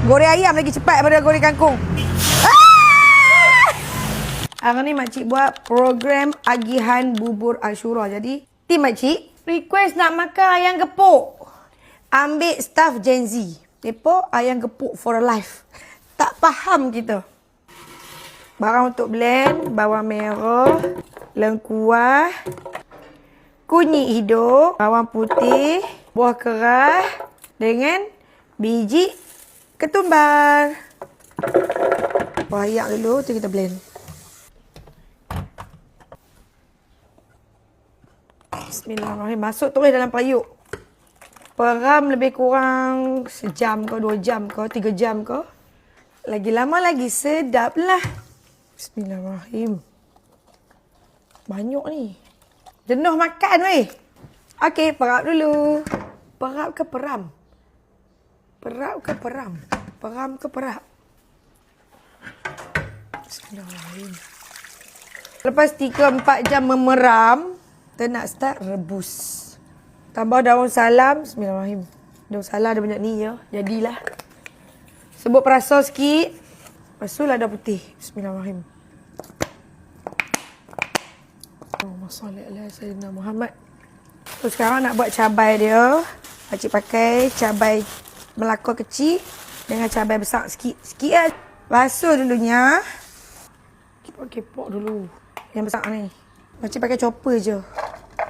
Goreng ayam lagi cepat daripada goreng kangkung. Hari ni makcik buat program agihan bubur Ashura. Jadi, tim makcik request nak makan ayam gepuk. Ambil staff Gen Z. Mereka ayam gepuk for life. Tak faham kita. Barang untuk blend, bawang merah, lengkuas, kunyit hidup, bawang putih, buah keras dengan biji ketumbar. Ayak dulu, tu kita blend. Bismillahirrahmanirrahim. Masuk terus dalam periuk. Peram lebih kurang sejam ke, 2 jam ke, 3 jam ke. Lagi lama lagi sedap lah. Bismillahirrahmanirrahim. Banyak ni. Jenuh makan weh. Okey, perap dulu. Perap ke peram? Perap ke peram? Peram ke perap? Bismillahirrahmanirrahim. Lepas 3-4 jam memeram, kita nak start rebus. Tambah daun salam. Bismillahirrahmanirrahim. Daun salam ada banyak ni ya. Jadilah. Sebut perasa sikit. Lepas tu lada putih. Bismillahirrahmanirrahim. Allahumma salli ala Sayyidina Muhammad. So sekarang nak buat cabai dia. Pakcik pakai cabai Melaka kecil dengan cabai besar sikit. Sikit lah. Basuh dulunya. Kepok-kepok dulu. Yang besar ni. Pakcik pakai chopper je.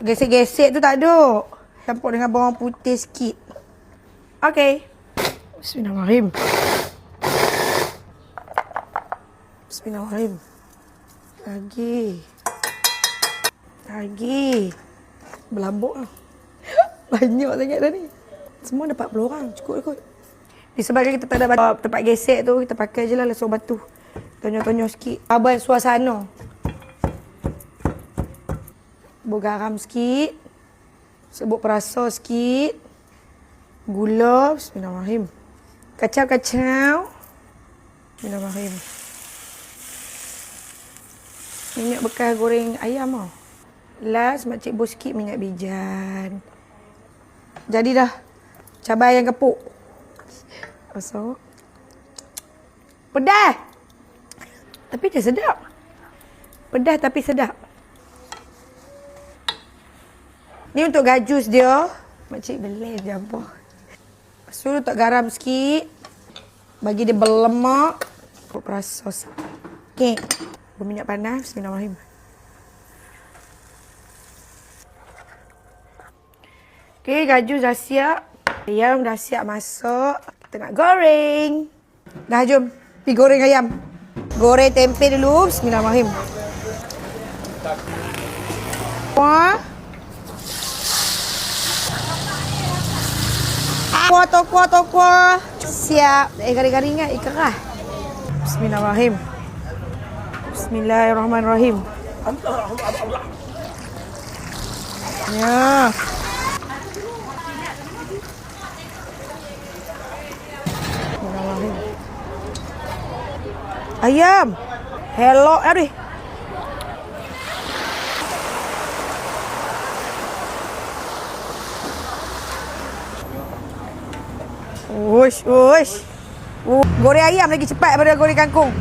Gesek-gesek tu tak ada. Campur dengan bawang putih sikit. Okey. Bismillahirrahmanirrahim. Bismillahirrahmanirrahim. Lagi. Berlambuk lah. Banyak sangat dah ni. Semua dapat 40 orang. Cukup kot. Disebabkan kita tak ada tempat gesek tu, kita pakai je lah lesung batu. Tonyo-tonyo sikit. Abang suasana. Sebut garam sikit. Sebut perasa sikit. Gula. Bismillahirrahmanirrahim. Kacau-kacau. Bismillahirrahmanirrahim. Minyak bekas goreng ayam tau. Last, makcik bos sikit minyak bijan. Jadi dah. Cabai ayam gepuk. Masuk. Pedas. Tapi dia sedap. Pedas tapi sedap. Ni untuk gajus dia. Makcik beli je apa. Suruh letak garam sikit. Bagi dia berlemak. Perasa sikit. Berminyak panas. Bismillahirrahmanirrahim. Okey, gajus dah siap. Ayam dah siap masak. Kita nak goreng. Dah, jom. Pergi goreng ayam. Goreng tempe dulu. Bismillahirrahmanirrahim. Wah. Tokwa. Siap. Garing-garing kan? Ikerah. Bismillahirrahmanirrahim. Bismillahirrahmanirrahim. Ya. Bismillahirrahmanirrahim. Ayam. Hello. Aduh. Uish. Goreng ayam lagi cepat daripada goreng kangkung.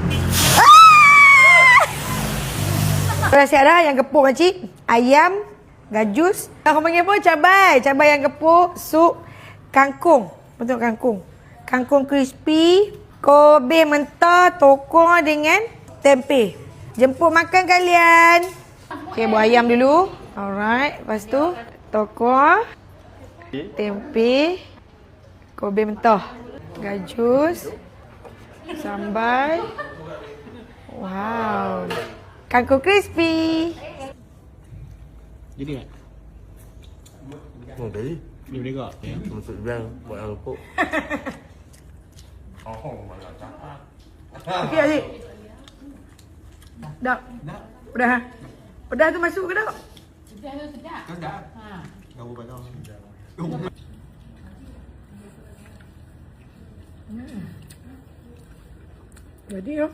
Dah siap dah yang gepuk makcik. Ayam, gajus. Orang panggil apa? Cabai. Cabai yang gepuk, sup, kangkung. Betul kangkung. Kangkung crispy, kobe mentah, tokong dengan tempe. Jemput makan kalian. Okey, buat ayam dulu. Alright. Lepas tu, tokong, tempe, kobe mentah, gajus, sambal. Wow. Kangkung crispy. Jadi tak? Oh, jadi. Dia boleh tak? Ya. Masuk bilang buat yang lupuk. Okey, adik. Dah. Dah. Pedas tu masuk ke tak? Pedas tu sedap. Sedap. Ha. Gabu panas. Jadi ya.